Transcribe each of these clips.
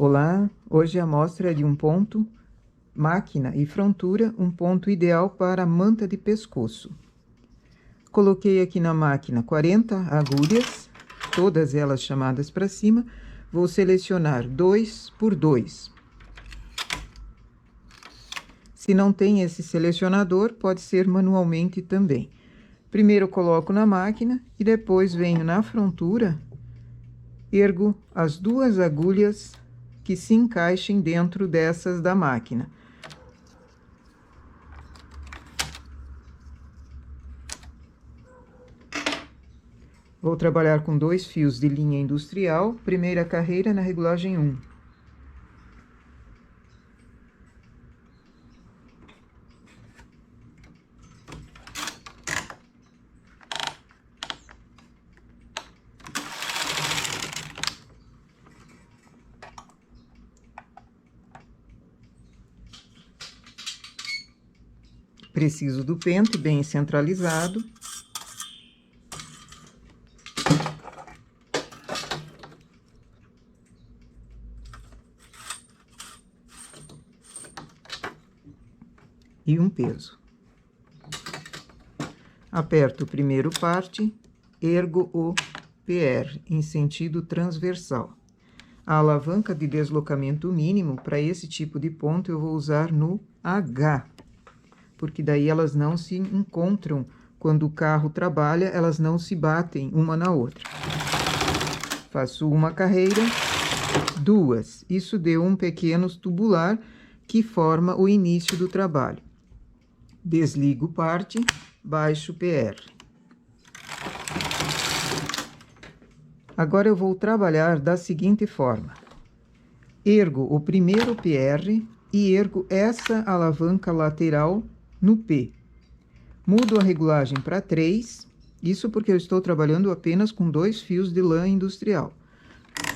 Olá, hoje a amostra é de um ponto, máquina e frontura, um ponto ideal para manta de pescoço. Coloquei aqui na máquina 40 agulhas, todas elas chamadas para cima. Vou selecionar 2 por 2. Se não tem esse selecionador, pode ser manualmente também. Primeiro coloco na máquina e depois venho na frontura, ergo as duas agulhas que se encaixem dentro dessas da máquina. Vou trabalhar com 2 fios de linha industrial, primeira carreira na regulagem 1. Preciso do pente bem centralizado. E um peso. Aperto o primeiro parte, ergo o PR em sentido transversal. A alavanca de deslocamento mínimo para esse tipo de ponto eu vou usar no H, porque daí elas não se encontram. Quando o carro trabalha, elas não se batem uma na outra. Faço uma carreira, 2. Isso deu um pequeno tubular que forma o início do trabalho. Desligo parte, baixo PR. Agora eu vou trabalhar da seguinte forma. Ergo o primeiro PR e ergo essa alavanca lateral no P. Mudo a regulagem para 3, isso porque eu estou trabalhando apenas com 2 fios de lã industrial.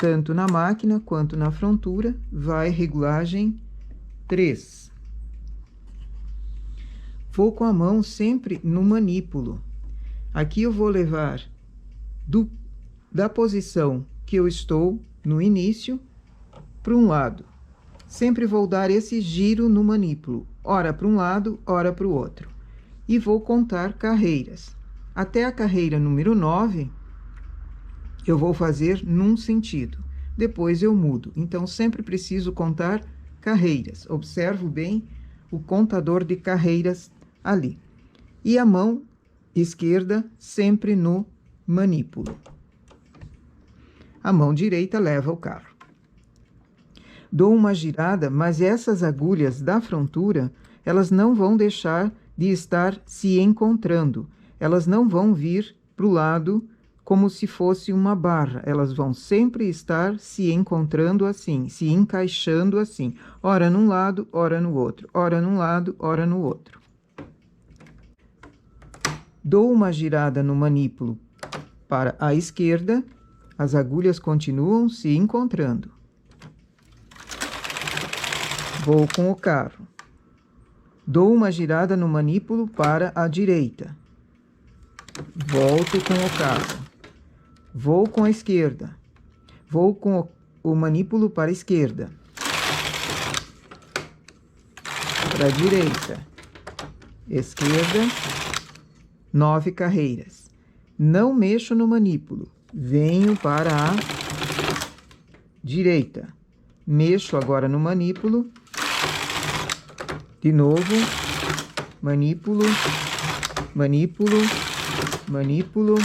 Tanto na máquina quanto na frontura, vai regulagem 3. Vou com a mão sempre no manípulo. Aqui eu vou levar da posição que eu estou no início para um lado. Sempre vou dar esse giro no manípulo, ora para um lado, ora para o outro. E vou contar carreiras. Até a carreira número 9, eu vou fazer num sentido. Depois eu mudo. Então, sempre preciso contar carreiras. Observo bem o contador de carreiras ali. E a mão esquerda sempre no manípulo. A mão direita leva o carro. Dou uma girada, mas essas agulhas da frontura, elas não vão deixar de estar se encontrando. Elas não vão vir para o lado como se fosse uma barra. Elas vão sempre estar se encontrando assim, se encaixando assim. Ora num lado, ora no outro. Ora num lado, ora no outro. Dou uma girada no manípulo para a esquerda. As agulhas continuam se encontrando. Vou com o carro. Dou uma girada no manípulo para a direita. Volto com o carro. Vou com a esquerda. Vou com o manípulo para a esquerda. Para a direita. Esquerda. 9 carreiras. Não mexo no manípulo. Venho para a direita. Mexo agora no manípulo. De novo, manípulo, manípulo, manípulo.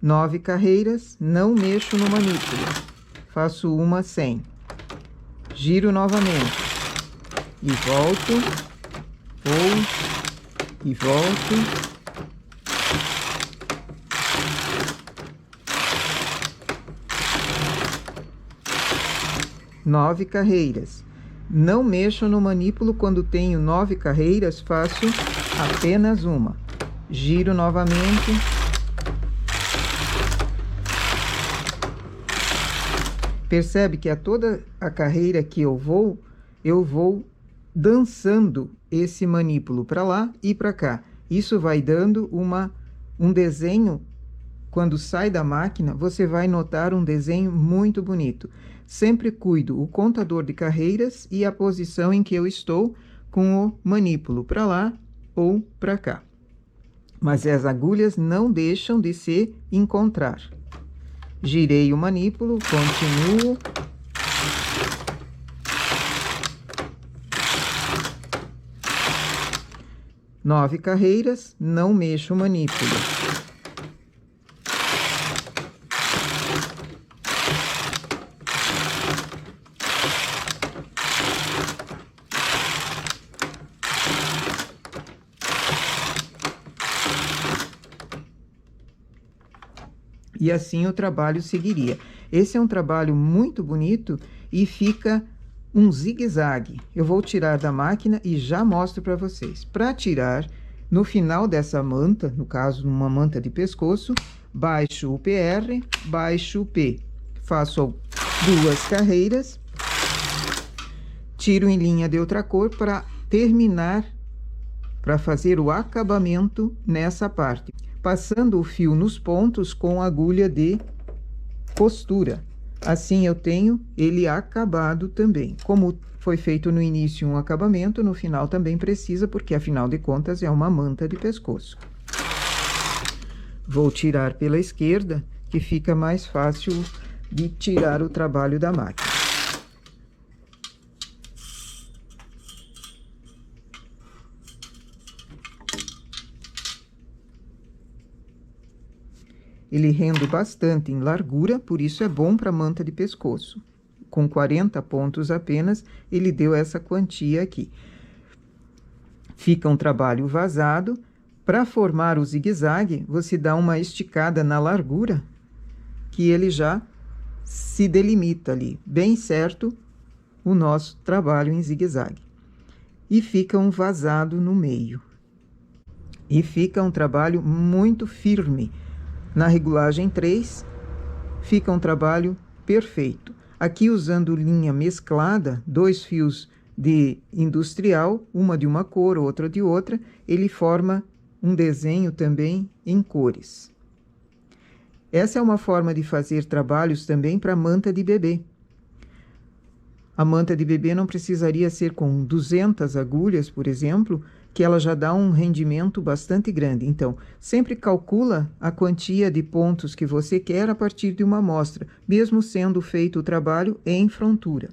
Nove carreiras, não mexo no manípulo. Faço uma sem. Giro novamente. E volto, vou, e volto. Nove carreiras. Não mexo no manípulo quando tenho 9 carreiras, faço apenas uma. Giro novamente. Percebe que a toda a carreira que eu vou dançando esse manípulo para lá e para cá. Isso vai dando uma um desenho, quando sai da máquina, você vai notar um desenho muito bonito. Sempre cuido o contador de carreiras e a posição em que eu estou com o manípulo, para lá ou para cá. Mas as agulhas não deixam de se encontrar. Girei o manípulo, continuo. Nove carreiras, não mexo o manípulo. E assim o trabalho seguiria. Esse é um trabalho muito bonito e fica um zigue-zague. Eu vou tirar da máquina e já mostro para vocês. Para tirar, no final dessa manta, no caso, uma manta de pescoço, baixo o PR, baixo o P. Faço 2 carreiras, tiro em linha de outra cor para terminar, para fazer o acabamento nessa parte, passando o fio nos pontos com agulha de costura. Assim eu tenho ele acabado também. Como foi feito no início um acabamento, no final também precisa, porque afinal de contas é uma manta de pescoço. Vou tirar pela esquerda, que fica mais fácil de tirar o trabalho da máquina. Ele rende bastante em largura, por isso é bom para manta de pescoço. Com 40 pontos apenas, ele deu essa quantia aqui. Fica um trabalho vazado. Para formar o zigue-zague, você dá uma esticada na largura, que ele já se delimita ali, bem certo, o nosso trabalho em zigue-zague. E fica um vazado no meio. E fica um trabalho muito firme. Na regulagem 3, fica um trabalho perfeito. Aqui, usando linha mesclada, 2 fios de industrial, uma de uma cor, outra de outra, ele forma um desenho também em cores. Essa é uma forma de fazer trabalhos também para manta de bebê. A manta de bebê não precisaria ser com 200 agulhas, por exemplo, que ela já dá um rendimento bastante grande. Então, sempre calcula a quantia de pontos que você quer a partir de uma amostra, mesmo sendo feito o trabalho em frontura.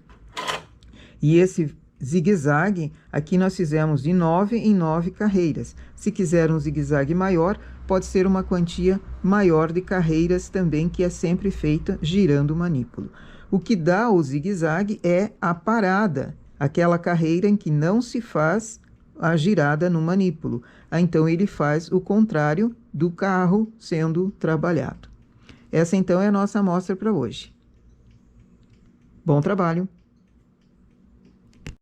E esse zigue-zague, aqui nós fizemos de 9 em 9 carreiras. Se quiser um zigue-zague maior, pode ser uma quantia maior de carreiras também, que é sempre feita girando o manípulo. O que dá o zigue-zague é a parada, aquela carreira em que não se faz a girada no manípulo. Então, ele faz o contrário do carro sendo trabalhado. Essa, então, é a nossa amostra para hoje. Bom trabalho!